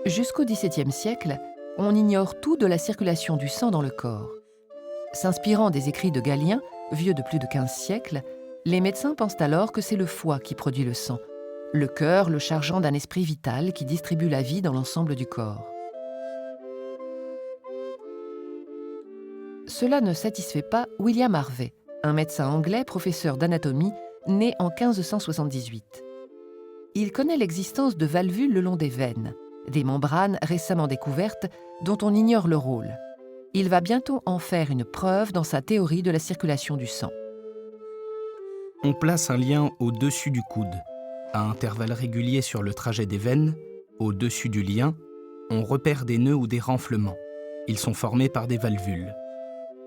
Jusqu'au XVIIe siècle, on ignore tout de la circulation du sang dans le corps. S'inspirant des écrits de Galien, vieux de plus de 15 siècles, les médecins pensent alors que c'est le foie qui produit le sang, le cœur le chargeant d'un esprit vital qui distribue la vie dans l'ensemble du corps. Cela ne satisfait pas William Harvey, un médecin anglais professeur d'anatomie né en 1578. Il connaît l'existence de valvules le long des veines, des membranes récemment découvertes dont on ignore le rôle. Il va bientôt en faire une preuve dans sa théorie de la circulation du sang. On place un lien au-dessus du coude. À intervalles réguliers sur le trajet des veines, au-dessus du lien, on repère des nœuds ou des renflements. Ils sont formés par des valvules.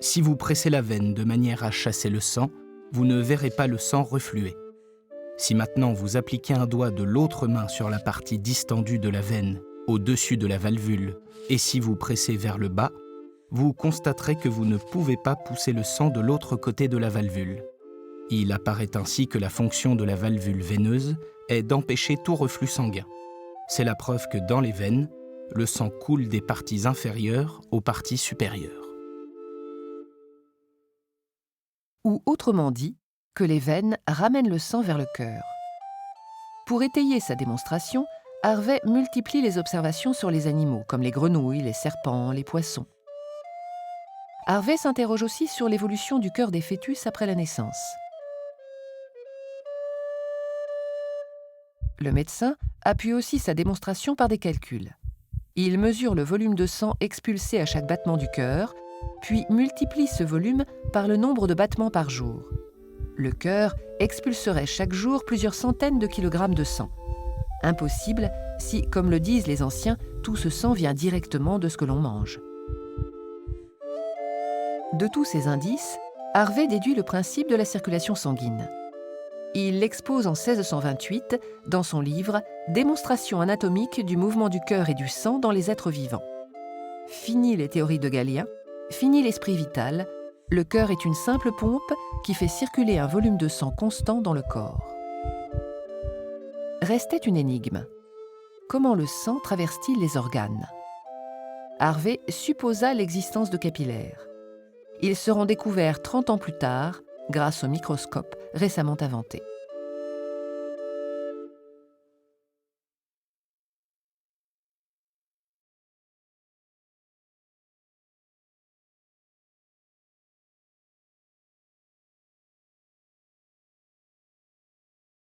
Si vous pressez la veine de manière à chasser le sang, vous ne verrez pas le sang refluer. Si maintenant vous appliquez un doigt de l'autre main sur la partie distendue de la veine, au-dessus de la valvule, et si vous pressez vers le bas, vous constaterez que vous ne pouvez pas pousser le sang de l'autre côté de la valvule. Il apparaît ainsi que la fonction de la valvule veineuse est d'empêcher tout reflux sanguin. C'est la preuve que dans les veines, le sang coule des parties inférieures aux parties supérieures. Ou autrement dit, que les veines ramènent le sang vers le cœur. Pour étayer sa démonstration, Harvey multiplie les observations sur les animaux, comme les grenouilles, les serpents, les poissons. Harvey s'interroge aussi sur l'évolution du cœur des fœtus après la naissance. Le médecin appuie aussi sa démonstration par des calculs. Il mesure le volume de sang expulsé à chaque battement du cœur, puis multiplie ce volume par le nombre de battements par jour. Le cœur expulserait chaque jour plusieurs centaines de kilogrammes de sang. Impossible si, comme le disent les anciens, tout ce sang vient directement de ce que l'on mange. De tous ces indices, Harvey déduit le principe de la circulation sanguine. Il l'expose en 1628 dans son livre « Démonstration anatomique du mouvement du cœur et du sang dans les êtres vivants ». Fini les théories de Galien, fini l'esprit vital, le cœur est une simple pompe qui fait circuler un volume de sang constant dans le corps. Restait une énigme. Comment le sang traverse-t-il les organes? Harvey supposa l'existence de capillaires. Ils seront découverts 30 ans plus tard grâce au microscope récemment inventé.